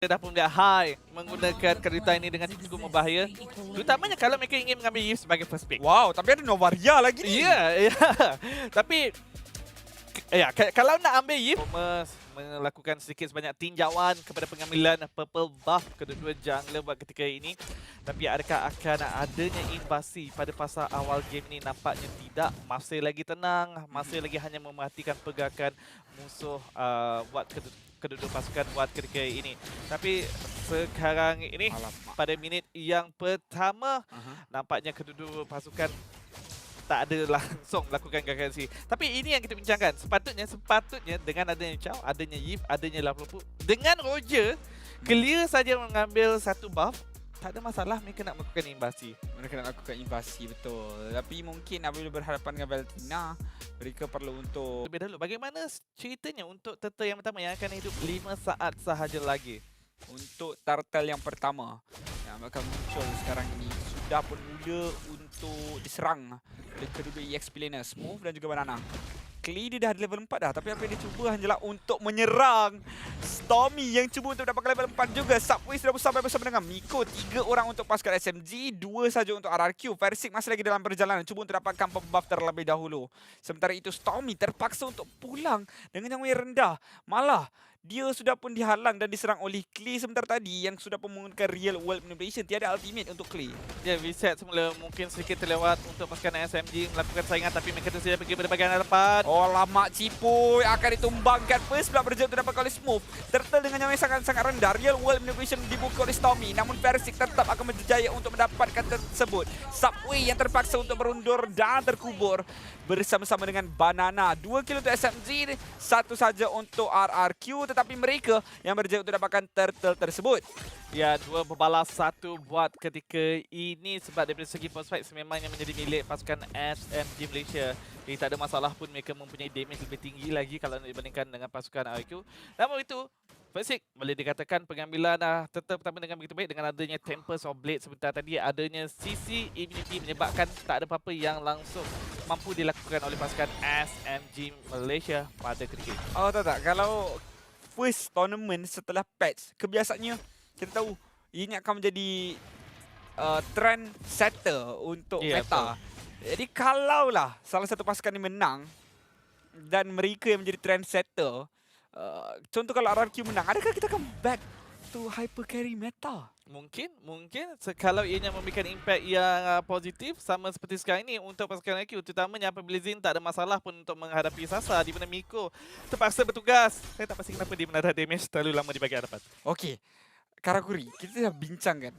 Dia dah pun dah high menggunakan kereta ini dengan cukup berbahaya. Terutamanya kalau mereka ingin mengambil Yves sebagai first pick. Wow, tapi ada Novaria lagi ni. Ya. Tapi kalau nak ambil Yves, Thomas melakukan sedikit sebanyak tinjauan kepada pengambilan purple buff kedua-dua jungler buat ketika ini. Tapi adakah akan adanya invasi pada fasa awal game ni? Nampaknya tidak. Masih lagi tenang, masih lagi hanya memerhatikan pergerakan musuh buat kedua-dua pasukan buat ketika ini. Tapi sekarang ini pada minit yang pertama nampaknya kedua-dua pasukan tak ada langsung melakukan gagasan. Tapi ini yang kita bincangkan. Sepatutnya dengan adanya Chow, adanya Yves, adanya Lapupu, dengan Roger clear saja mengambil satu buff, tak ada masalah mereka nak melakukan invasi. Mereka nak lakukan invasi, betul. Tapi mungkin apabila berhadapan dengan Valentina, mereka perlu untuk... Lebih dahulu, bagaimana ceritanya untuk turtle yang pertama yang akan hidup 5 saat sahaja lagi? Untuk turtle yang pertama yang akan muncul sekarang ini sudah pun mula untuk diserang oleh kedua EXP laner, Smooth dan juga Banana. Klee dia dah ada level 4 dah, tapi apa yang dia cuba hanyalah untuk menyerang Stormy yang cuba untuk mendapatkan level 4 juga. Subway sudah bersama dengan Miko. 3 orang untuk pasukan SMG, 2 saja untuk RRQ. Versik masih lagi dalam perjalanan, cuba untuk dapatkan buff terlebih dahulu. Sementara itu Stormy terpaksa untuk pulang dengan yang rendah. Malah dia sudah pun dihalang dan diserang oleh Klee sebentar tadi yang sudah pun menggunakan real world manipulation. Tiada ultimate untuk Klee. Ya, reset semula mungkin sedikit terlewat untuk pasukan SMG melakukan saingan, tapi mereka tersedia pergi pada bahagian hadapan. Oh, lama Cipuy akan ditumbangkan. First blood berjaya untuk dapatkan oleh Smooth. Turtle dengan yang sangat-sangat rendah. Real world manipulation dibuka oleh Stormy. Namun Versik tetap akan berjaya untuk mendapatkan tersebut. Subway yang terpaksa untuk berundur dan terkubur bersama-sama dengan Banana. 2 kill untuk SMG, 1 saja untuk RRQ. Tetapi mereka yang berjaya untuk dapatkan turtle tersebut. Ya, 2 berbalas 1 buat ketika ini sebab daripada segi post fight sememangnya menjadi milik pasukan SMG Malaysia. Jadi tak ada masalah pun mereka mempunyai damage lebih tinggi lagi kalau dibandingkan dengan pasukan RQ. Namun itu, Versik boleh dikatakan pengambilan turtle pertama dengan begitu baik dengan adanya Tempest of Blade sebentar tadi, adanya CC immunity menyebabkan tak ada apa-apa yang langsung mampu dilakukan oleh pasukan SMG Malaysia pada ketika ini. Oh, tak. Kalau first tournament setelah patch, kebiasaannya kita tahu ini akan menjadi trend setter untuk meta. Jadi kalaulah salah satu pasukan ini menang dan mereka yang menjadi trend setter, contoh kalau RRQ menang, adakah kita akan back to hyper carry meta? Mungkin kalau ianya memberikan impact yang positif sama seperti sekarang ini untuk pasukan IQ, terutamanya apabila Zin tak ada masalah pun untuk menghadapi Sasa di mana Miko terpaksa bertugas. Saya tak pasti kenapa dia menadah damage terlalu lama di bahagian hadapan. Okey. Karakuri, kita dah bincang kan.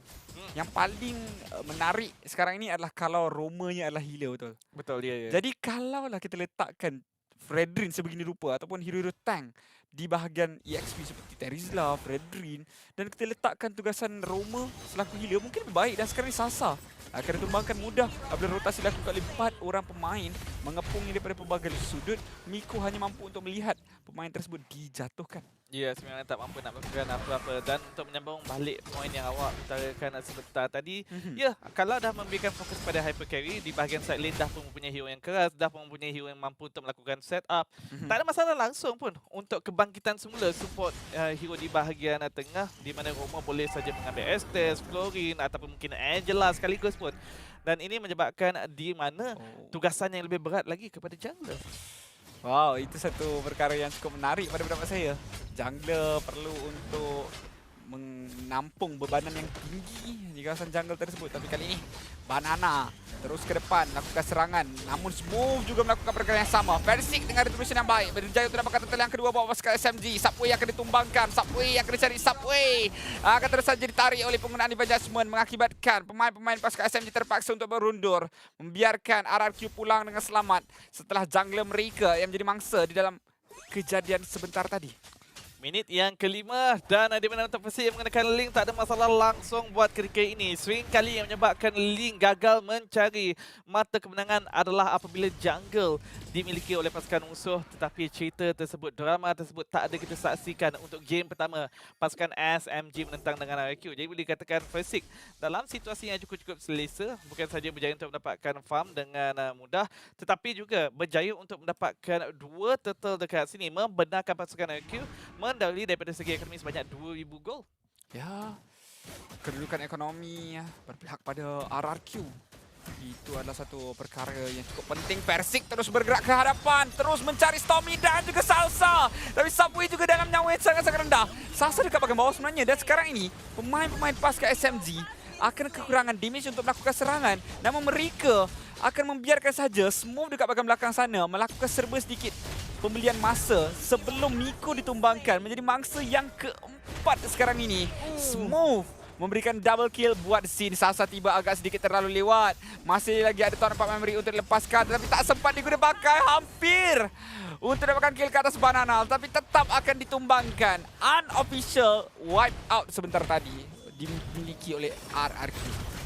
Yang paling menarik sekarang ini adalah kalau Roma-nya adalah healer, betul? Betul dia. Jadi kalaulah kita letakkan Fredrin sebegini rupa ataupun hero-hero tank di bahagian EXP seperti Terizla, Fredrin, dan kita letakkan tugasan Roma selaku healer, mungkin lebih baik. Dan sekarang ni Sasa akan ditumbangkan mudah apabila rotasi dilakukan oleh 4 orang pemain mengepungi daripada pelbagai sudut. Miko hanya mampu untuk melihat pemain tersebut dijatuhkan. Ya, sebenarnya tak mampu nak melakukan apa-apa. Dan untuk menyambung balik poin yang awak utarakan sebentar tadi, ya, kalau dah memberikan fokus pada hyper carry di bahagian side lane, dah pun mempunyai hero yang keras, dah pun mempunyai hero yang mampu untuk melakukan setup. Tak ada masalah langsung pun untuk kebangkitan semula support hero di bahagian tengah, di mana Roma boleh saja mengambil Estes, Florin ataupun mungkin Angela sekaligus pun. Dan ini menyebabkan di mana tugasan yang lebih berat lagi kepada jungler. Wow, itu satu perkara yang cukup menarik pada pendapat saya. Jungler perlu untuk menampung bebanan yang tinggi di kawasan jungle tersebut. Tapi kali ini Banana terus ke depan lakukan serangan. Namun Smooth juga melakukan perkara yang sama. Versik dengan retribution yang baik berjaya untuk dapatkan turtle yang kedua bawa pasukan SMG. Subway akan ditumbangkan. Subway akan dicari. Subway akan terus saja ditarik oleh penggunaan Divine Judgment, mengakibatkan pemain-pemain pasukan SMG terpaksa untuk berundur, membiarkan RRQ pulang dengan selamat setelah jungler mereka yang menjadi mangsa di dalam kejadian sebentar tadi. Minit yang kelima dan di mana untuk Persib yang menggunakan Link tak ada masalah langsung buat ketika ini. Sering kali yang menyebabkan Link gagal mencari mata kemenangan adalah apabila jungle dimiliki oleh pasukan musuh, tetapi cerita tersebut, drama tersebut tak ada kita saksikan untuk game pertama pasukan SMG menentang dengan RQ. Jadi boleh dikatakan Persib dalam situasi yang cukup selesa, bukan saja berjaya untuk mendapatkan farm dengan mudah, tetapi juga berjaya untuk mendapatkan 2 turtle dekat sini, membenarkan pasukan RQ mendahului daripada segi ekonomi sebanyak 2,000 gol. Ya, kedudukan ekonomi berpihak pada RRQ. Itu adalah satu perkara yang cukup penting. Persik terus bergerak ke hadapan, terus mencari Stormy dan juga Salsa. Tapi Subway juga dalam nyawa yang sangat-sangat rendah. Salsa dekat bagian bawah sebenarnya. Dan sekarang ini, pemain-pemain pasca SMG akan kekurangan damage untuk melakukan serangan. Namun mereka akan membiarkan saja Smooth dekat bagian belakang sana melakukan serba sedikit pembelian masa sebelum Miko ditumbangkan menjadi mangsa yang keempat sekarang ini. Smooth memberikan double kill buat Zin. Salsa tiba agak sedikit terlalu lewat. Masih lagi ada tahun 4 memory untuk dilepaskan, tapi tak sempat diguna pakai. Hampir untuk dapatkan kill ke atas Bananal, tapi tetap akan ditumbangkan. Unofficial wipe out sebentar tadi dimiliki oleh RRQ.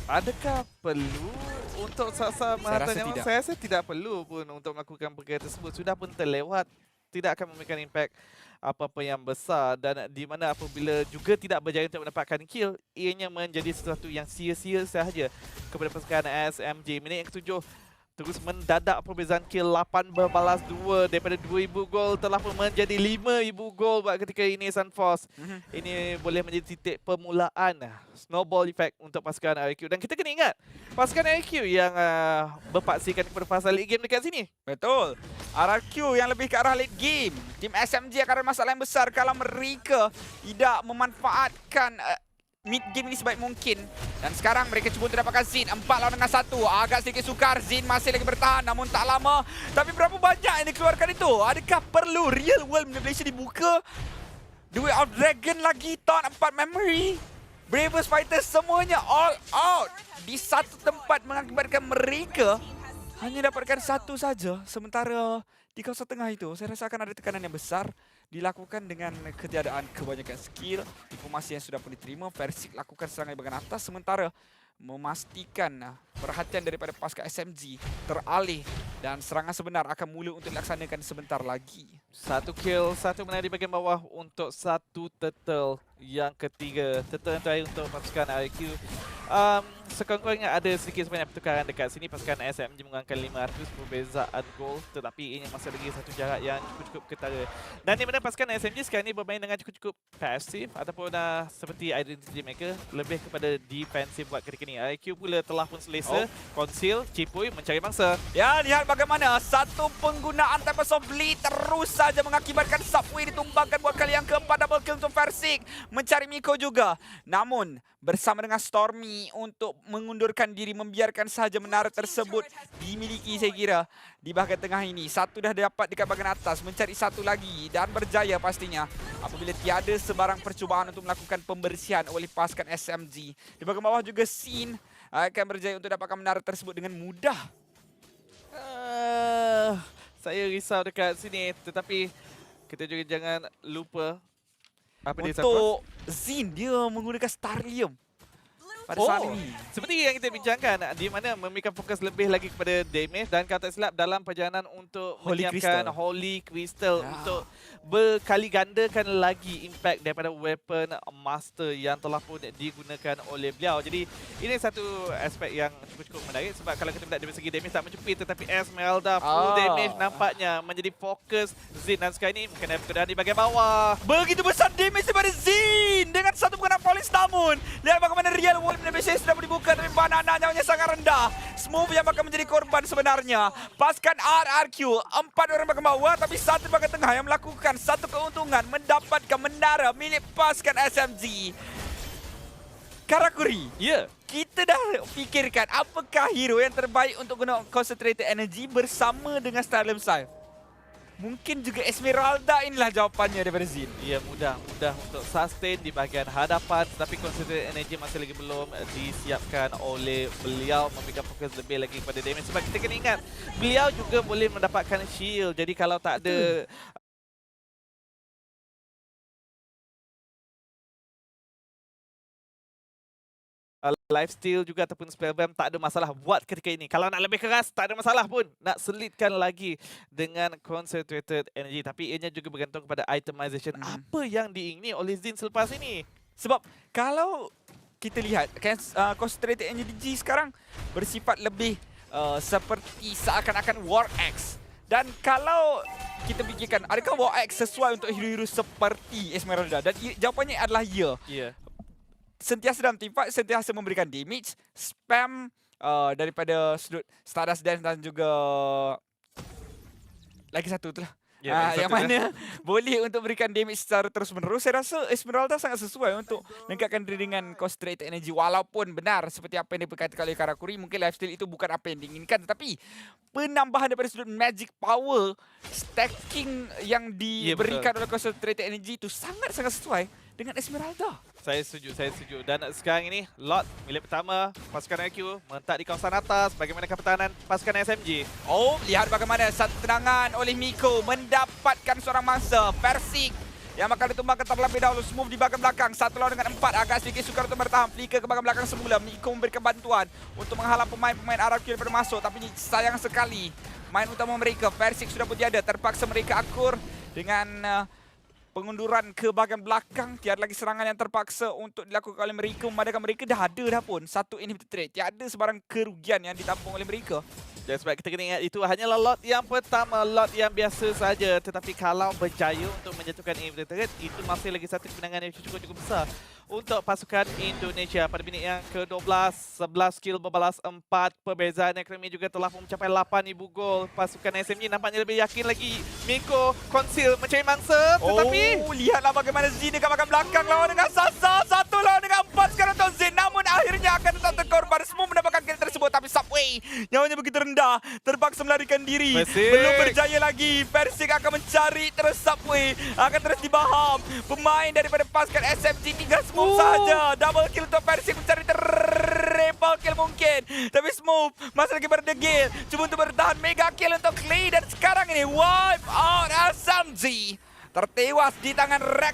Adakah perlu untuk Salsa menghantar nyawa? tidak. Saya rasa tidak perlu pun untuk melakukan perkara tersebut. Sudah pun terlewat. Tidak akan memberikan impact apa-apa yang besar, dan di mana apabila juga tidak berjaya untuk mendapatkan kill, ianya menjadi sesuatu yang sia-sia sahaja kepada pasukan SMG. Minit yang ke-7 terus mendadak perbezaan kill 8 berbalas 2 daripada 2,000 gol telah pun menjadi 5,000 gol buat ketika ini Sunforce. Ini boleh menjadi titik permulaan snowball effect untuk pasukan RRQ, dan kita kena ingat pasukan RRQ yang berpaksikan kepada fasa late game dekat sini. Betul. RRQ yang lebih ke arah late game. Tim SMG akan ada masalah yang besar kalau mereka tidak memanfaatkan mid game ini sebaik mungkin. Dan sekarang mereka cuba untuk dapatkan Zin. 4 lawan dengan 1. Agak sedikit sukar. Zin masih lagi bertahan namun tak lama. Tapi berapa banyak yang dikeluarkan itu? Adakah perlu real world manipulation dibuka? The Way of Dragon lagi. Taunt 4 memory. Bravest Fighters semuanya all out. Di satu tempat mengakibatkan mereka hanya dapatkan satu saja. Sementara di kawasan tengah itu, saya rasa akan ada tekanan yang besar dilakukan dengan ketiadaan kebanyakan skill. Informasi yang sudah pun diterima, Persik lakukan serangan di bagian atas, sementara memastikan perhatian daripada pasukan SMG teralih dan serangan sebenar akan mula untuk dilaksanakan sebentar lagi. 1 kill, 1 menang di bahagian bawah untuk 1 turtle yang ketiga. Turtle yang terakhir untuk pasukan RRQ. Sekurang-kurangnya ada sedikit sebanyak pertukaran dekat sini. Pasukan SMG mengurangkan 500 perbezaan gol, tetapi ini masih lagi satu jarak yang cukup-cukup ketara. Dan di mana pasukan SMG sekarang ini bermain dengan cukup-cukup pasif ataupun seperti identity maker, lebih kepada defensif buat ketika ini. RRQ pula telah pun selesa, conceal, cipui, mencari mangsa. Ya, lihat bagaimana satu penggunaan Tempest of Bleed terus saja mengakibatkan Subway ditumbangkan buat kali yang keempat. Double kill untuk Persik. Mencari Miko juga. Namun, bersama dengan Stormy untuk mengundurkan diri, membiarkan sahaja menara tersebut dimiliki saya kira di bahagian tengah ini. Satu dah dapat dekat bahagian atas, mencari satu lagi dan berjaya pastinya apabila tiada sebarang percubaan untuk melakukan pembersihan oleh pasukan SMG. Di bahagian bawah juga Sin akan berjaya untuk dapatkan menara tersebut dengan mudah. Saya risau dekat sini, tetapi kita juga jangan lupa apa dia untuk Zin, dia menggunakan Starlium pada saat ini. Seperti yang kita bincangkan, di mana memberikan fokus lebih lagi kepada damage, dan kalau tak silap dalam perjalanan untuk Holy menyiapkan Crystal. Holy Crystal Ya. untuk berkali gandakan lagi impact daripada weapon master yang telah pun digunakan oleh beliau. Jadi ini satu aspek yang cukup menarik, sebab kalau kita melihat dari segi damage tak mencupit, tetapi Esmeralda full damage nampaknya menjadi fokus Zin, dan sekarang ini kena keadaan di bahagian bawah. Begitu besar damage daripada Zin dengan satu pengenaan polis, namun lihat bagaimana real world manipulation sudah dibuka, tapi Banana nyawanya sangat rendah. Smooth yang bakal menjadi korban sebenarnya. Pasukan RRQ 4 orang bahagian bawah, tapi satu bahagian tengah yang melakukan satu keuntungan, mendapatkan menara milik pasukan SMG. Karakuri, Ya, kita dah fikirkan apakah hero yang terbaik untuk guna concentrated energy bersama dengan Starlium Scythe. Mungkin juga Esmeralda inilah jawapannya daripada Zin. ia mudah untuk sustain di bahagian hadapan, tetapi concentrated energy masih lagi belum disiapkan oleh beliau, memberikan fokus lebih lagi kepada damage, sebab kita kena ingat beliau juga boleh mendapatkan shield. Jadi kalau tak ada lifesteal juga ataupun spellbomb, tak ada masalah buat ketika ini. Kalau nak lebih keras, tak ada masalah pun. Nak selitkan lagi dengan concentrated energy. Tapi ianya juga bergantung kepada itemization. Apa yang diingini oleh Zin selepas ini? Sebab kalau kita lihat kan concentrated energy sekarang bersifat lebih seperti seakan-akan War Axe. Dan kalau kita fikirkan, adakah War Axe sesuai untuk hero-hero seperti Esmeralda? Dan jawapannya adalah ya. Ya. sentiasa dalam teamfight, sentiasa memberikan damage, spam daripada sudut Stardust Dance dan juga lagi satu tu lah. Ya, Yang mana boleh untuk berikan damage secara terus-menerus. Saya rasa Esmeralda sangat sesuai untuk lengkapkan diri dengan concentrated energy. Walaupun benar seperti apa yang diperkatakan oleh Karakuri, mungkin lifesteal itu bukan apa yang diinginkan. Tetapi penambahan daripada sudut magic power, stacking yang diberikan oleh concentrated energy itu sangat-sangat sesuai dengan Esmeralda. Saya setuju. Dan sekarang ini, Lot milik pertama, pasukan IQ mentak di kawasan atas. Bagaimanakah pertahanan pasukan SMG? Oh, lihat bagaimana satu tendangan oleh Miko mendapatkan seorang mangsa. Persik yang akan ditumbangkan terlebih dahulu. Smooth di bahagian belakang. 1 lawan dengan 4. Agak sedikit sukar untuk bertahan. Flicker ke bahagian belakang semula. Miko memberikan bantuan untuk menghalang pemain-pemain RRQ daripada masuk. Tapi sayang sekali, main utama mereka, Persik sudah pun tiada. Terpaksa mereka akur dengan pengunduran ke bahagian belakang. Tiada lagi serangan yang terpaksa untuk dilakukan oleh mereka. Memadakan mereka dah ada dah pun satu inhibitor trade. Tiada sebarang kerugian yang ditampung oleh mereka. Dan sebab kita kena ingat itu hanyalah lot yang pertama, lot yang biasa saja. Tetapi kalau berjaya untuk menjatuhkan inhibitor turret, itu masih lagi satu kemenangan yang cukup besar untuk pasukan Indonesia. Pada minit yang ke-12, 11 kill berbalas 4. Perbezaan ekonomi juga telah mencapai 8,000 gol. Pasukan SMG nampaknya lebih yakin lagi. Miko conceal mencari mangsa, tetapi Lihatlah bagaimana Zin dekat bahagian belakang lawan dengan Sasa. 1 lawan dengan 4 sekarang untuk Zin. Namun akhirnya akan tetap terkorban. Semua mendapatkan kill tersebut. Tapi Subway nyawanya begitu rendah, terpaksa melarikan diri. Persik Belum berjaya lagi. Persik akan mencari terus Subway. Akan terus dibaham. Pemain daripada pasukan SMG tinggal Smooth saja. Double kill untuk Persik mencari triple kill mungkin. Tapi Smooth masih lagi berdegil. Cuba untuk bertahan. Mega kill untuk Clay. Dan sekarang ini wipe out SMG. Tertewas di tangan Rex.